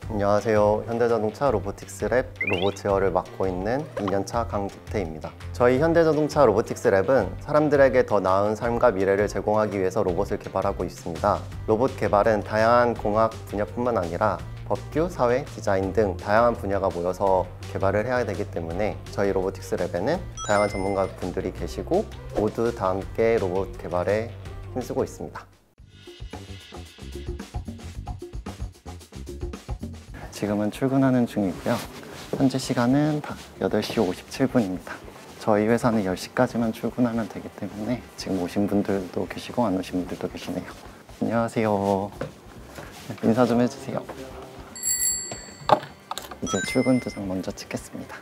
안녕하세요. 현대자동차 로보틱스랩 로봇 제어를 맡고 있는 2년차 강기태입니다. 저희 현대자동차 로보틱스랩은 사람들에게 더 나은 삶과 미래를 제공하기 위해서 로봇을 개발하고 있습니다. 로봇 개발은 다양한 공학 분야뿐만 아니라 법규, 사회, 디자인 등 다양한 분야가 모여서 개발을 해야 되기 때문에 저희 로보틱스랩에는 다양한 전문가분들이 계시고 모두 다 함께 로봇 개발에 힘쓰고 있습니다. 지금은 출근하는 중이고요. 현재 시간은 8시 57분입니다. 저희 회사는 10시까지만 출근하면 되기 때문에 지금 오신 분들도 계시고 안 오신 분들도 계시네요. 안녕하세요. 인사 좀 해주세요. 이제 출근 도장 먼저 찍겠습니다.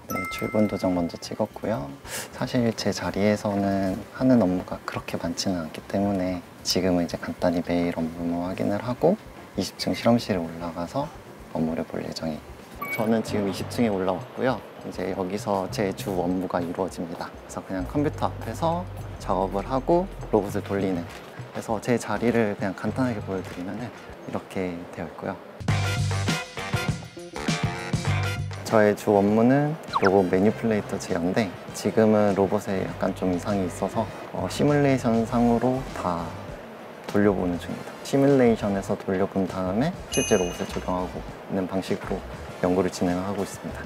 네, 출근 도장 먼저 찍었고요. 사실 제 자리에서는 하는 업무가 그렇게 많지는 않기 때문에 지금은 이제 간단히 매일 업무 확인을 하고 20층 실험실에 올라가서 업무를 볼 예정이에요. 저는 지금 20층에 올라왔고요. 이제 여기서 제 주 업무가 이루어집니다. 그래서 그냥 컴퓨터 앞에서 작업을 하고 로봇을 돌리는, 그래서 제 자리를 그냥 간단하게 보여드리면 이렇게 되어 있고요. 저의 주 업무는 로봇 매니플레이터 제어인데 지금은 로봇에 약간 좀 이상이 있어서 시뮬레이션 상으로 다 돌려보는 중입니다. 시뮬레이션에서 돌려본 다음에 실제 로봇에 적용하고 있는 방식으로 연구를 진행하고 있습니다.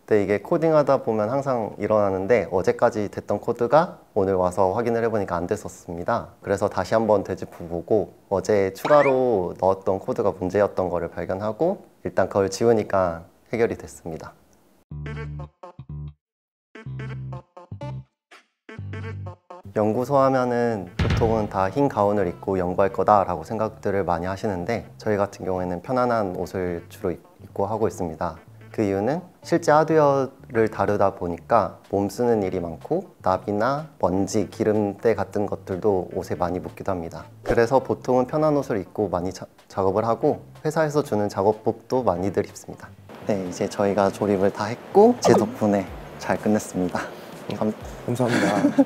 네, 이게 코딩하다 보면 항상 일어나는데 어제까지 됐던 코드가 오늘 와서 확인을 해보니까 안 됐었습니다. 그래서 다시 한번 되짚어보고 어제 추가로 넣었던 코드가 문제였던 거를 발견하고 일단 그걸 지우니까 해결이 됐습니다. 연구소 하면은 보통은 다 흰 가운을 입고 연구할 거다라고 생각들을 많이 하시는데 저희 같은 경우에는 편안한 옷을 주로 입고 하고 있습니다. 그 이유는 실제 하드웨어를 다루다 보니까 몸 쓰는 일이 많고 나비나 먼지, 기름때 같은 것들도 옷에 많이 묻기도 합니다. 그래서 보통은 편한 옷을 입고 많이 작업을 하고 회사에서 주는 작업복도 많이들 입습니다. 네, 이제 저희가 조립을 다 했고 제 덕분에 잘 끝냈습니다. 감사합니다.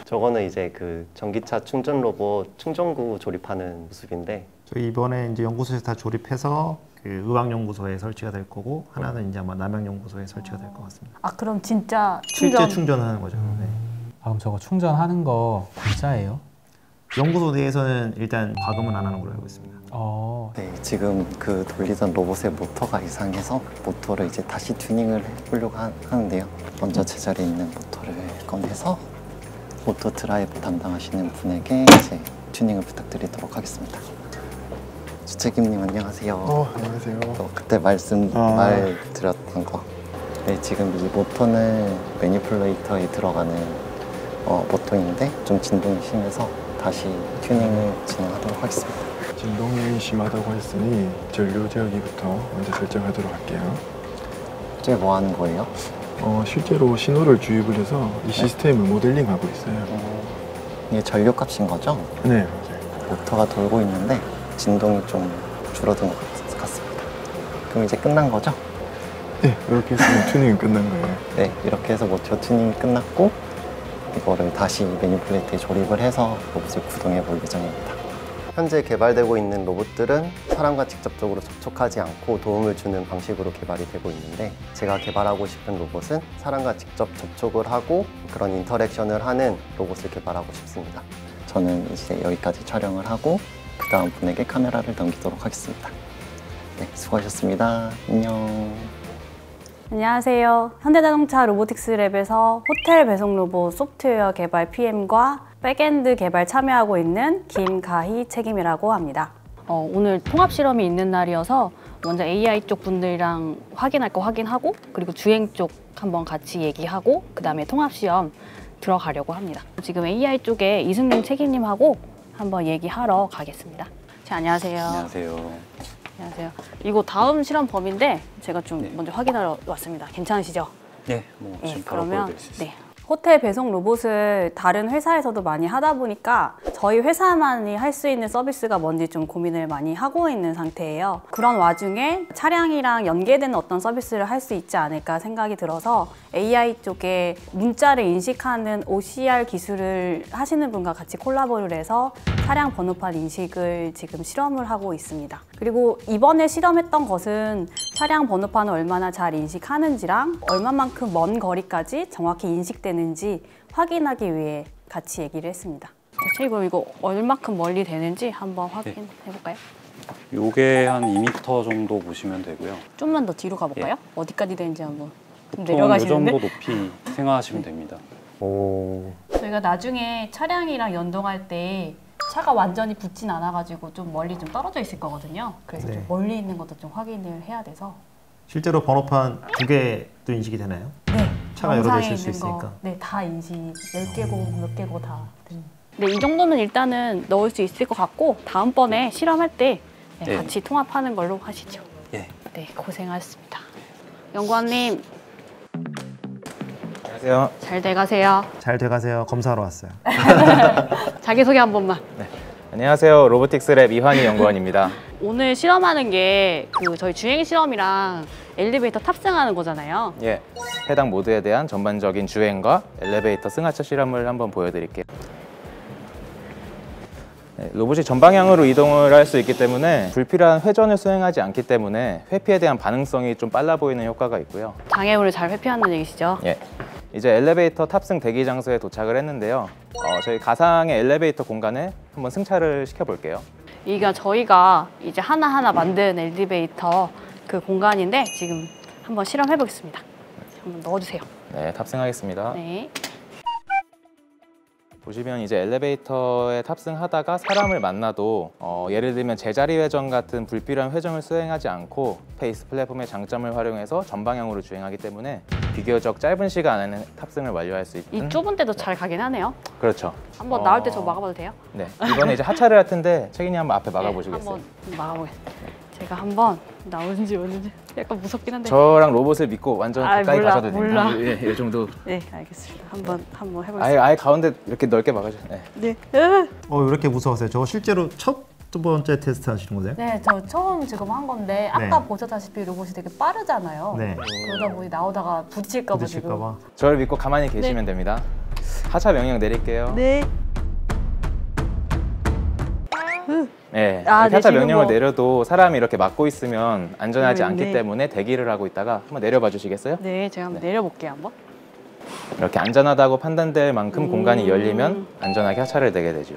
저거는 이제 그 전기차 충전 로봇 충전구 조립하는 모습인데 저희 이번에 이제 연구소에서 다 조립해서 그 의왕연구소에 설치가 될 거고 하나는 이제 아마 남양연구소에 설치가 될 것 같습니다. 아, 그럼 진짜 실제 충전하는 거죠. 네. 아, 그럼 저거 충전하는 거 공짜예요? 연구소 내에서는 일단 과금은 안 하는 걸로 알고 있습니다. 네, 지금 그 돌리던 로봇의 모터가 이상해서 모터를 이제 다시 튜닝을 해보려고 하는데요. 먼저 제자리에 있는 모터를 꺼내서 모터 드라이브 담당하시는 분에게 이제 튜닝을 부탁드리도록 하겠습니다. 주책임님 안녕하세요. 안녕하세요. 그때 말 드렸던 거. 네, 지금 이 모터는 매니플레이터에 들어가는 모터인데 좀 진동이 심해서 다시 튜닝을 진행하도록 하겠습니다. 진동이 심하다고 했으니 전류 제어기부터 먼저 설정하도록 할게요. 이제 뭐 하는 거예요? 실제로 신호를 주입을 해서 이 시스템을 모델링하고 있어요. 이게 전류값인 거죠? 네, 맞아요. 모터가 돌고 있는데 진동이 좀 줄어든 것 같습니다. 그럼 이제 끝난 거죠? 네, 이렇게 했으면 튜닝은 끝난 거예요. 네, 이렇게 해서 모터 튜닝이 끝났고 이거를 다시 매니플레이트에 조립을 해서 로봇을 구동해 볼 예정입니다. 현재 개발되고 있는 로봇들은 사람과 직접적으로 접촉하지 않고 도움을 주는 방식으로 개발이 되고 있는데 제가 개발하고 싶은 로봇은 사람과 직접 접촉을 하고 그런 인터랙션을 하는 로봇을 개발하고 싶습니다. 저는 이제 여기까지 촬영을 하고 그 다음 분에게 카메라를 넘기도록 하겠습니다. 네, 수고하셨습니다. 안녕. 안녕하세요. 현대자동차 로보틱스랩에서 호텔 배송 로봇 소프트웨어 개발 PM과 백엔드 개발 참여하고 있는 김가희 책임이라고 합니다. 오늘 통합 실험이 있는 날이어서 먼저 AI 쪽 분들이랑 확인할 거 확인하고 그리고 주행 쪽 한번 같이 얘기하고 그 다음에 통합 시험 들어가려고 합니다. 지금 AI 쪽에 이승님 책임님하고 한번 얘기하러 가겠습니다. 안녕하세요. 안녕하세요. 안녕하세요. 이거 다음 실험 범위인데 제가 좀 먼저 확인하러 왔습니다. 괜찮으시죠? 네, 지금 바로 그러면 보여드릴 수 있어요. 호텔 배송 로봇을 다른 회사에서도 많이 하다 보니까 저희 회사만이 할 수 있는 서비스가 뭔지 좀 고민을 많이 하고 있는 상태예요. 그런 와중에 차량이랑 연계되는 어떤 서비스를 할 수 있지 않을까 생각이 들어서 AI 쪽에 문자를 인식하는 OCR 기술을 하시는 분과 같이 콜라보를 해서 차량 번호판 인식을 지금 실험을 하고 있습니다. 그리고 이번에 실험했던 것은 차량 번호판을 얼마나 잘 인식하는지랑 얼마만큼 먼 거리까지 정확히 인식되는지 확인하기 위해 같이 얘기를 했습니다. 그리고 이거 얼마큼 멀리 되는지 한번 확인해 볼까요? 요게 한 2m 정도 보시면 되고요. 좀만 더 뒤로 가볼까요? 어디까지 되는지 한번. 좀 보통 이 내려가시는데? 정도 높이 생각하시면 됩니다. 오, 저희가 나중에 차량이랑 연동할 때 차가 완전히 붙진 않아가지고 좀 멀리 좀 떨어져 있을 거거든요. 그래서 네. 좀 멀리 있는 것도 좀 확인을 해야 돼서. 실제로 번호판 2개도 인식이 되나요? 네. 차가 여러 대 영상에 있을 수 있는 거, 있으니까. 네, 다 인식. 10개고 몇 개고 다. 네, 이 정도는 일단은 넣을 수 있을 것 같고 다음번에 실험할 때 네. 같이 통합하는 걸로 하시죠. 예. 네, 고생하셨습니다. 연구원님, 안녕하세요. 잘 돼가세요. 잘 돼가세요. 검사하러 왔어요. 자기소개 한 번만. 안녕하세요. 로보틱스랩 이환희 연구원입니다. 오늘 실험하는 게 저희 주행 실험이랑 엘리베이터 탑승하는 거잖아요. 예, 해당 모드에 대한 전반적인 주행과 엘리베이터 승하차 실험을 한번 보여드릴게요. 네, 로봇이 전방향으로 이동을 할 수 있기 때문에 불필요한 회전을 수행하지 않기 때문에 회피에 대한 반응성이 좀 빨라 보이는 효과가 있고요. 장애물을 잘 회피한다는 얘기시죠? 예, 이제 엘리베이터 탑승 대기 장소에 도착을 했는데요. 저희 가상의 엘리베이터 공간에 한번 승차를 시켜볼게요. 이게 저희가 이제 하나하나 만든 엘리베이터 그 공간인데 지금 한번 실험해 보겠습니다. 한번 넣어주세요. 네, 탑승하겠습니다. 네. 보시면 이제 엘리베이터에 탑승하다가 사람을 만나도 예를 들면 제자리 회전 같은 불필요한 회전을 수행하지 않고 페이스 플랫폼의 장점을 활용해서 전방향으로 주행하기 때문에 비교적 짧은 시간 안에 탑승을 완료할 수 있는. 이 좁은 데도 잘 가긴 하네요. 그렇죠. 한번 나올 때 저 막아봐도 돼요? 네, 이번에 이제 하차를 할 텐데 책임이 한번 앞에 막아보시겠어요? 네, 한번 막아보겠습니다. 제가 한번 나오는지 오는지 약간 무섭긴 한데. 저랑 로봇을 믿고 완전 아이, 가까이 몰라, 가셔도 됩니다. 몰라. 예, 이 정도. 네, 알겠습니다. 한번 해보겠습니다. 아예 가운데 이렇게 넓게 막아주세요. 네. 네. 왜 이렇게 무서워하세요? 저거 실제로 첫 번째 테스트 하시는 거세요? 네, 저 처음 지금 한 건데 아까 네. 보셨다시피 로봇이 되게 빠르잖아요. 네. 그러다 보니 나오다가 부딪힐까 봐 지금. 부딪힐까봐. 저를 믿고 가만히 계시면 됩니다. 하차 명령 내릴게요. 네. 네, 아, 이렇게 네, 하차 지금 명령을 뭐- 내려도 사람이 이렇게 막고 있으면 안전하지 않기 네. 때문에 대기를 하고 있다가 한번 내려봐 주시겠어요? 네, 제가 한번 내려볼게요, 한번. 이렇게 안전하다고 판단될 만큼 공간이 열리면 안전하게 하차를 되게 되죠.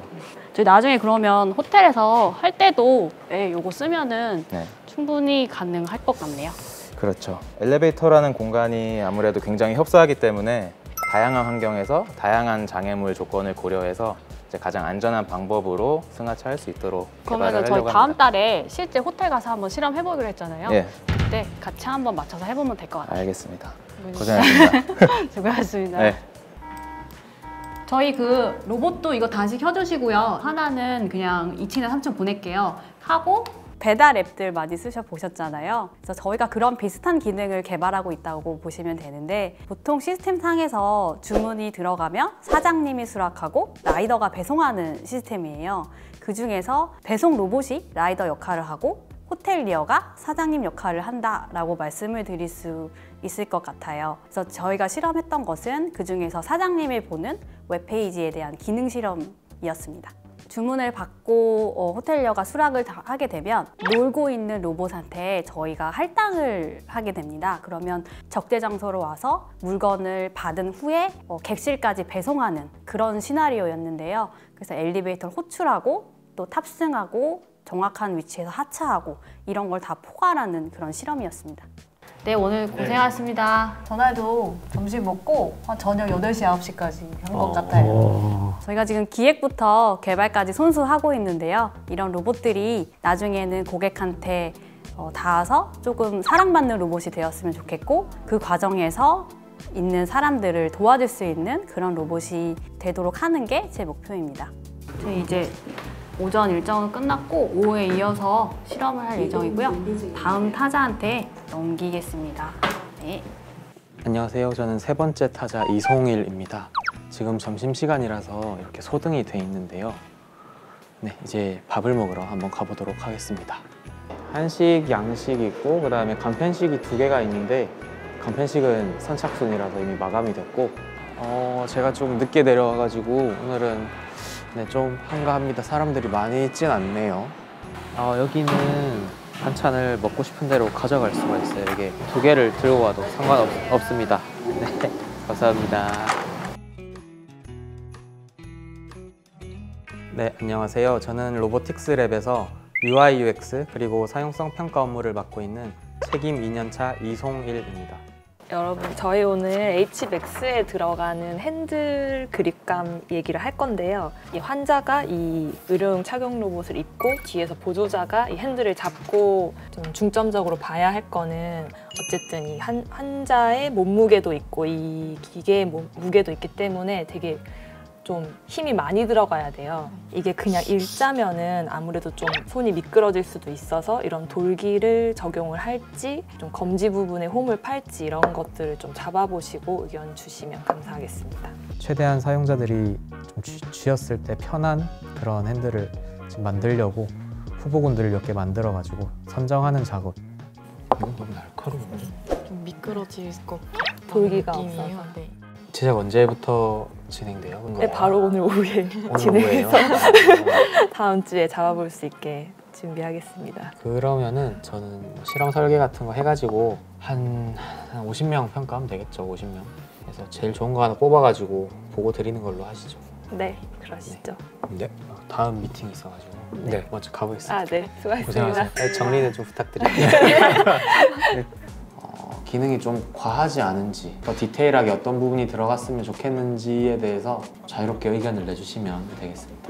저희 나중에 그러면 호텔에서 할 때도 요거 쓰면은 네, 충분히 가능할 것 같네요. 그렇죠. 엘리베이터라는 공간이 아무래도 굉장히 협소하기 때문에 다양한 환경에서 다양한 장애물 조건을 고려해서 이제 가장 안전한 방법으로 승하차할 수 있도록 개발을 그러면 저희 하려고 다음 합니다. 달에 실제 호텔 가서 한번 실험해보기로 했잖아요. 예, 그때 같이 한번 맞춰서 해보면 될 것 같아요. 알겠습니다. 고생하셨습니다. 수고하셨습니다. 네. 저희 그 로봇도 이거 다시 켜주시고요. 하나는 그냥 2층이나 3층 보낼게요. 하고 배달 앱들 많이 쓰셔보셨잖아요. 그래서 저희가 그런 비슷한 기능을 개발하고 있다고 보시면 되는데 보통 시스템상에서 주문이 들어가면 사장님이 수락하고 라이더가 배송하는 시스템이에요. 그중에서 배송 로봇이 라이더 역할을 하고 호텔리어가 사장님 역할을 한다라고 말씀을 드릴 수 있을 것 같아요. 그래서 저희가 실험했던 것은 그중에서 사장님이 보는 웹페이지에 대한 기능 실험이었습니다. 주문을 받고 호텔리어가 수락을 하게 되면 놀고 있는 로봇한테 저희가 할당을 하게 됩니다. 그러면 적재 장소로 와서 물건을 받은 후에 객실까지 배송하는 그런 시나리오였는데요. 그래서 엘리베이터를 호출하고 또 탑승하고 정확한 위치에서 하차하고 이런 걸 다 포괄하는 그런 실험이었습니다. 네, 오늘 고생하셨습니다. 전날도 점심 먹고 저녁 8시, 9시까지 한 것 같아요. 저희가 지금 기획부터 개발까지 손수하고 있는데요. 이런 로봇들이 나중에는 고객한테 닿아서 조금 사랑받는 로봇이 되었으면 좋겠고 그 과정에서 있는 사람들을 도와줄 수 있는 그런 로봇이 되도록 하는 게 제 목표입니다. 저희 이제 오전 일정은 끝났고 오후에 이어서 실험을 할 예정이고요. 다음 타자한테 넘기겠습니다. 네. 안녕하세요. 저는 세 번째 타자 이송일입니다. 지금 점심시간이라서 이렇게 소등이 돼 있는데요. 네, 이제 밥을 먹으러 한번 가보도록 하겠습니다. 한식, 양식이 있고 그 다음에 간편식이 2개가 있는데 간편식은 선착순이라서 이미 마감이 됐고 제가 좀 늦게 내려와가지고 오늘은 네, 좀 한가합니다. 사람들이 많이 있진 않네요. 여기는 반찬을 먹고 싶은 대로 가져갈 수가 있어요. 이게 2개를 들고 와도 상관없습니다. 네, 감사합니다. 네, 안녕하세요. 저는 로보틱스 랩에서 UI, UX 그리고 사용성 평가 업무를 맡고 있는 책임 2년차 이송일입니다. 여러분, 저희 오늘 HMAX에 들어가는 핸들 그립감 얘기를 할 건데요. 이 환자가 이 의료용 착용 로봇을 입고 뒤에서 보조자가 이 핸들을 잡고 좀 중점적으로 봐야 할 거는 어쨌든 이 환자의 몸무게도 있고 이 기계의 무게도 있기 때문에 되게 좀 힘이 많이 들어가야 돼요. 이게 그냥 일자면은 아무래도 좀 손이 미끄러질 수도 있어서 이런 돌기를 적용을 할지 좀 검지 부분에 홈을 팔지 이런 것들을 좀 잡아보시고 의견 주시면 감사하겠습니다. 최대한 사용자들이 좀 쥐었을 때 편한 그런 핸들을 지금 만들려고 후보군들을 몇 개 만들어가지고 선정하는 작업. 이건 너무 날카로운데? 좀 미끄러질 것 같은 돌기가 느낌이에요. 없어서. 네. 제작 언제부터 진행돼요? 네, 바로 오늘 오후에 오늘 진행해서 오후에요? 다음 주에 잡아볼 수 있게 준비하겠습니다. 그러면은 저는 실험 설계 같은 거 해가지고 한 50명 평가하면 되겠죠. 50명. 그래서 제일 좋은 거 하나 뽑아가지고 보고 드리는 걸로 하시죠. 네, 그러시죠. 네. 다음 미팅이 있어가지고 네, 먼저 가보겠습니다. 네, 수고하셨습니다. 고생하셨습니다. 정리는 좀 부탁드립니다. 기능이 좀 과하지 않은지, 더 디테일하게 어떤 부분이 들어갔으면 좋겠는지에 대해서 자유롭게 의견을 내주시면 되겠습니다.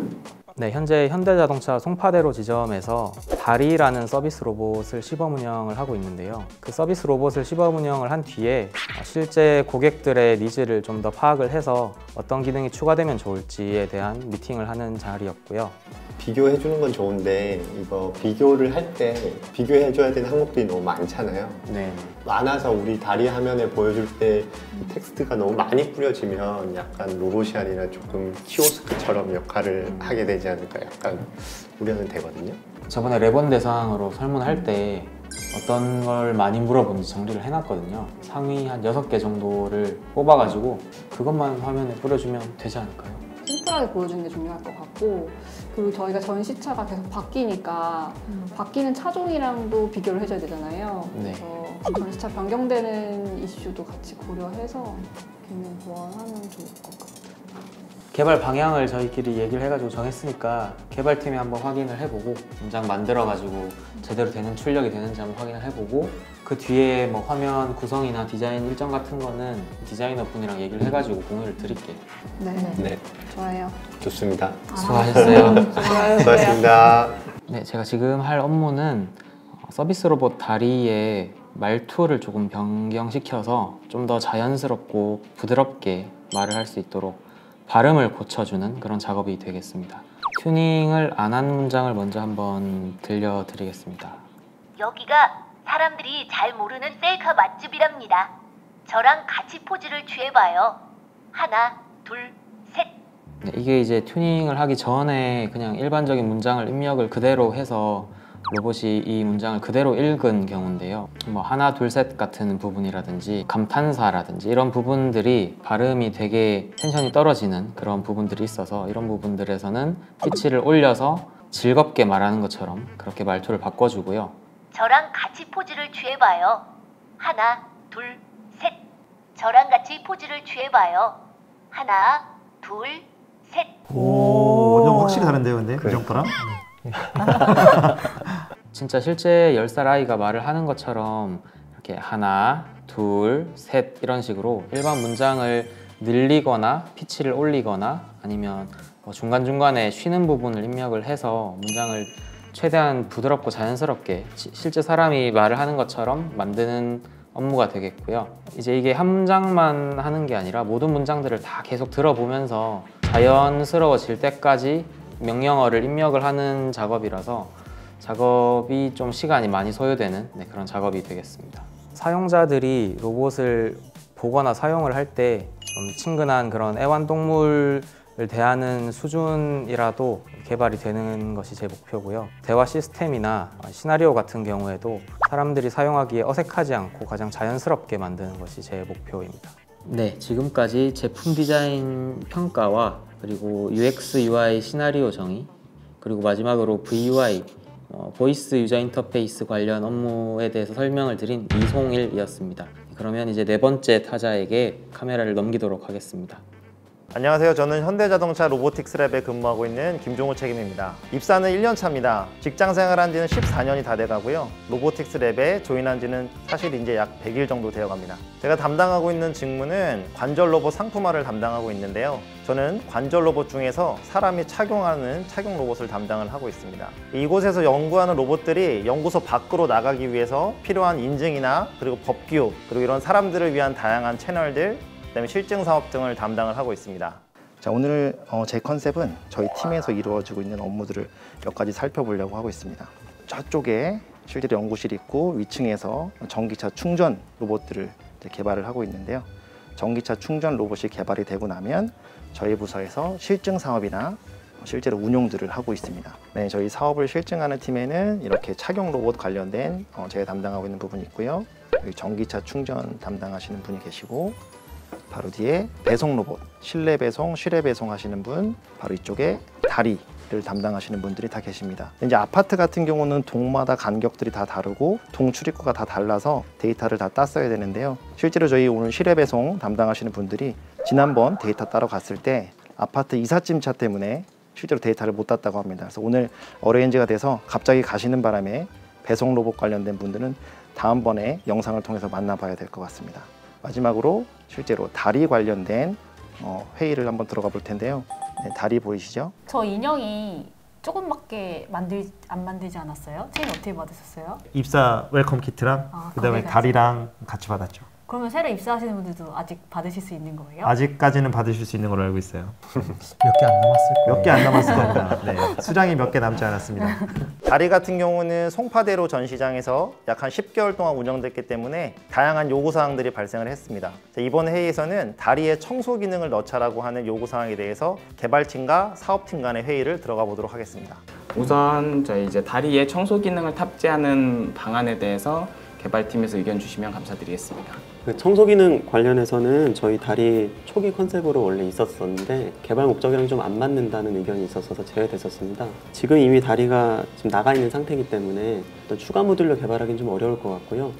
네, 현재 현대자동차 송파대로 지점에서 다리라는 서비스 로봇을 시범 운영을 하고 있는데요. 그 서비스 로봇을 시범 운영을 한 뒤에 실제 고객들의 니즈를 좀 더 파악을 해서 어떤 기능이 추가되면 좋을지에 대한 미팅을 하는 자리였고요. 비교해주는 건 좋은데 이거 비교를 할 때 비교해줘야 되는 항목들이 너무 많잖아요. 네. 많아서 우리 다리 화면에 보여줄 때 텍스트가 너무 많이 뿌려지면 약간 로봇이 아니라 조금 키오스크처럼 역할을 하게 되지 않을까 약간 우려는 되거든요. 저번에 레본 대상으로 설문할 때 어떤 걸 많이 물어보는지 정리를 해놨거든요. 상위 한 6개 정도를 뽑아가지고 그것만 화면에 뿌려주면 되지 않을까요? 심플하게 보여주는 게 중요할 것 같고, 그리고 저희가 전시차가 계속 바뀌니까 바뀌는 차종이랑도 비교를 해줘야 되잖아요. 네. 그래서 전시차 변경되는 이슈도 같이 고려해서 기능 보완하면 좋을 것 같아요. 개발 방향을 저희끼리 얘기를 해가지고 정했으니까 개발팀이 한번 확인을 해보고 문장 만들어가지고 제대로 되는 출력이 되는지 한번 확인을 해보고 그 뒤에 뭐 화면 구성이나 디자인 일정 같은 거는 디자이너 분이랑 얘기를 해가지고 공유를 드릴게요. 네. 좋아요. 좋습니다. 수고하셨어요. 수고하셨습니다. 네, 제가 지금 할 업무는 서비스 로봇 다리의 말투를 조금 변경시켜서 좀 더 자연스럽고 부드럽게 말을 할 수 있도록 발음을 고쳐주는 그런 작업이 되겠습니다. 튜닝을 안 한 문장을 먼저 한번 들려드리겠습니다. 여기가 사람들이 잘 모르는 셀카 맛집이랍니다. 저랑 같이 포즈를 취해봐요. 하나, 둘, 셋. 네, 이게 이제 튜닝을 하기 전에 그냥 일반적인 문장을 입력을 그대로 해서 로봇이 이 문장을 그대로 읽은 경우인데요. 뭐 하나, 둘, 셋 같은 부분이라든지 감탄사라든지 이런 부분들이 발음이 되게 텐션이 떨어지는 그런 부분들이 있어서 이런 부분들에서는 피치를 올려서 즐겁게 말하는 것처럼 그렇게 말투를 바꿔주고요. 저랑 같이 포즈를 취해봐요. 하나, 둘, 셋. 저랑 같이 포즈를 취해봐요. 하나, 둘, 셋. 오, 완전 확실히 다른데요, 근데 그 정도랑? 진짜 실제 10살 아이가 말을 하는 것처럼 이렇게 하나, 둘, 셋 이런 식으로 일반 문장을 늘리거나 피치를 올리거나 아니면 뭐 중간중간에 쉬는 부분을 입력을 해서 문장을 최대한 부드럽고 자연스럽게 실제 사람이 말을 하는 것처럼 만드는 업무가 되겠고요. 이제 이게 한 문장만 하는 게 아니라 모든 문장들을 다 계속 들어보면서 자연스러워질 때까지 명령어를 입력을 하는 작업이라서 작업이 좀 시간이 많이 소요되는 그런 작업이 되겠습니다. 사용자들이 로봇을 보거나 사용을 할 때 좀 친근한 그런 애완동물을 대하는 수준이라도 개발이 되는 것이 제 목표고요. 대화 시스템이나 시나리오 같은 경우에도 사람들이 사용하기에 어색하지 않고 가장 자연스럽게 만드는 것이 제 목표입니다. 네, 지금까지 제품 디자인 평가와 그리고 UX, UI 시나리오 정의, 그리고 마지막으로 VUI, 보이스 유저 인터페이스 관련 업무에 대해서 설명을 드린 이송일이었습니다. 그러면 이제 네 번째 타자에게 카메라를 넘기도록 하겠습니다. 안녕하세요. 저는 현대자동차 로보틱스랩에 근무하고 있는 김종우 책임입니다. 입사는 1년 차입니다. 직장 생활한 지는 14년이 다 돼가고요. 로보틱스랩에 조인한 지는 사실 이제 약 100일 정도 되어갑니다. 제가 담당하고 있는 직무는 관절 로봇 상품화를 담당하고 있는데요. 저는 관절 로봇 중에서 사람이 착용하는 착용 로봇을 담당을 하고 있습니다. 이곳에서 연구하는 로봇들이 연구소 밖으로 나가기 위해서 필요한 인증이나 그리고 법규, 그리고 이런 사람들을 위한 다양한 채널들, 그다음에 실증 사업 등을 담당을 하고 있습니다. 자, 오늘 제 컨셉은 저희 팀에서 이루어지고 있는 업무들을 몇 가지 살펴보려고 하고 있습니다. 저쪽에 실제로 연구실이 있고 위층에서 전기차 충전 로봇들을 개발을 하고 있는데요. 전기차 충전 로봇이 개발이 되고 나면 저희 부서에서 실증 사업이나 실제로 운용들을 하고 있습니다. 네, 저희 사업을 실증하는 팀에는 이렇게 착용 로봇 관련된 제가 담당하고 있는 부분이 있고요. 여기 전기차 충전 담당하시는 분이 계시고, 바로 뒤에 배송 로봇, 실내 배송, 실외 배송 하시는 분, 바로 이쪽에 다리를 담당하시는 분들이 다 계십니다. 이제 아파트 같은 경우는 동마다 간격들이 다 다르고 동 출입구가 다 달라서 데이터를 다 땄어야 되는데요. 실제로 저희 오늘 실외 배송 담당하시는 분들이 지난번 데이터 따러 갔을 때 아파트 이삿짐차 때문에 실제로 데이터를 못 땄다고 합니다. 그래서 오늘 어레인지가 돼서 갑자기 가시는 바람에 배송 로봇 관련된 분들은 다음번에 영상을 통해서 만나봐야 될 것 같습니다. 마지막으로 실제로 다리 관련된 회의를 한번 들어가 볼 텐데요. 네, 다리 보이시죠? 저 인형이 조금밖에 안 만들지 않았어요? 책임 어떻게 받으셨어요? 입사 웰컴 키트랑 그다음에 다리랑 같이 받았죠. 그러면 새로 입사하시는 분들도 아직 받으실 수 있는 거예요? 아직까지는 받으실 수 있는 걸로 알고 있어요. 몇 개 안 남았을 거예요. 몇 개 안 남았을 겁니다. 네, 수량이 몇 개 남지 않았습니다. 다리 같은 경우는 송파대로 전시장에서 약 한 10개월 동안 운영됐기 때문에 다양한 요구사항들이 발생을 했습니다. 이번 회의에서는 다리에 청소 기능을 넣자라고 하는 요구사항에 대해서 개발팀과 사업팀 간의 회의를 들어가 보도록 하겠습니다. 우선 저희 이제 다리에 청소 기능을 탑재하는 방안에 대해서 개발팀에서 의견 주시면 감사드리겠습니다. 그 청소 기능 관련해서는 저희 다리 초기 컨셉으로 원래 있었었는데 개발 목적이랑 좀 안 맞는다는 의견이 있었어서 제외됐었습니다. 지금 이미 다리가 지금 나가 있는 상태이기 때문에 어떤 추가 모듈로 개발하기는 좀 어려울 것 같고요.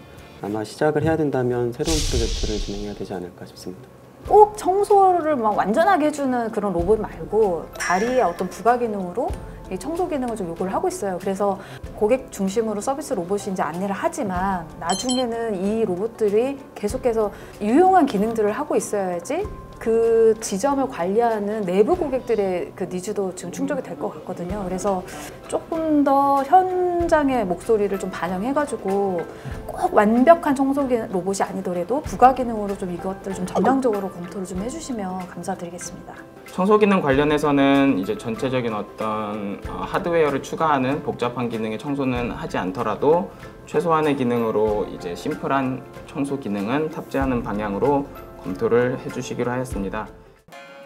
아마 시작을 해야 된다면 새로운 프로젝트를 진행해야 되지 않을까 싶습니다. 꼭 청소를 막 완전하게 해주는 그런 로봇 말고 다리의 어떤 부가 기능으로 이 청소 기능을 좀 요구를 하고 있어요. 그래서 고객 중심으로 서비스 로봇이 이제 안내를 하지만 나중에는 이 로봇들이 계속해서 유용한 기능들을 하고 있어야지 그 지점을 관리하는 내부 고객들의 그 니즈도 지금 충족이 될 것 같거든요. 그래서 조금 더 현장의 목소리를 좀 반영해가지고 꼭 완벽한 청소 로봇이 아니더라도 부가 기능으로 좀 이것들을 좀 전향적으로 검토를 좀 해주시면 감사드리겠습니다. 청소 기능 관련해서는 이제 전체적인 어떤 하드웨어를 추가하는 복잡한 기능의 청소는 하지 않더라도 최소한의 기능으로 이제 심플한 청소 기능은 탑재하는 방향으로 검토를 해주시기로 하였습니다.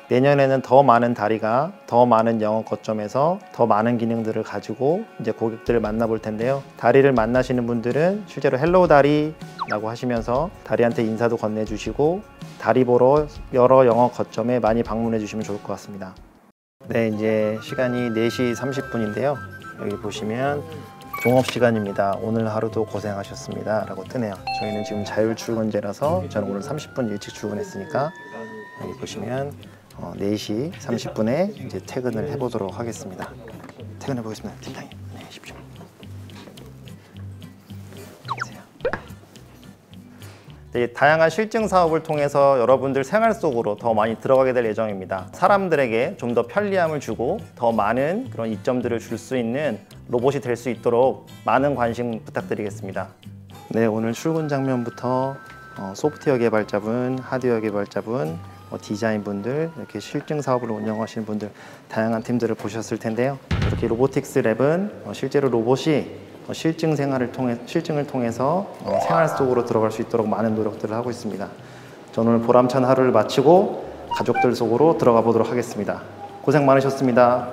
내년에는 더 많은 다리가 더 많은 영업 거점에서 더 많은 기능들을 가지고 이제 고객들을 만나볼 텐데요. 다리를 만나시는 분들은 실제로 헬로우 다리라고 하시면서 다리한테 인사도 건네주시고 다리 보러 여러 영업 거점에 많이 방문해 주시면 좋을 것 같습니다. 네, 이제 시간이 4시 30분인데요. 여기 보시면 종업시간입니다. 오늘 하루도 고생하셨습니다 라고 뜨네요. 저희는 지금 자율 출근제라서 저는 오늘 30분 일찍 출근했으니까 여기 보시면 4시 30분에 이제 퇴근을 해보도록 하겠습니다. 퇴근해 보겠습니다. 팀장님, 안녕히 계십시오. 네, 다양한 실증 사업을 통해서 여러분들 생활 속으로 더 많이 들어가게 될 예정입니다. 사람들에게 좀 더 편리함을 주고 더 많은 그런 이점들을 줄 수 있는 로봇이 될 수 있도록 많은 관심 부탁드리겠습니다. 네, 오늘 출근 장면부터 소프트웨어 개발자분, 하드웨어 개발자분, 디자인분들, 이렇게 실증 사업을 운영하시는 분들 다양한 팀들을 보셨을 텐데요. 이렇게 로보틱스 랩은 실제로 로봇이 실증을 통해서 생활 속으로 들어갈 수 있도록 많은 노력들을 하고 있습니다. 저는 오늘 보람찬 하루를 마치고 가족들 속으로 들어가 보도록 하겠습니다. 고생 많으셨습니다.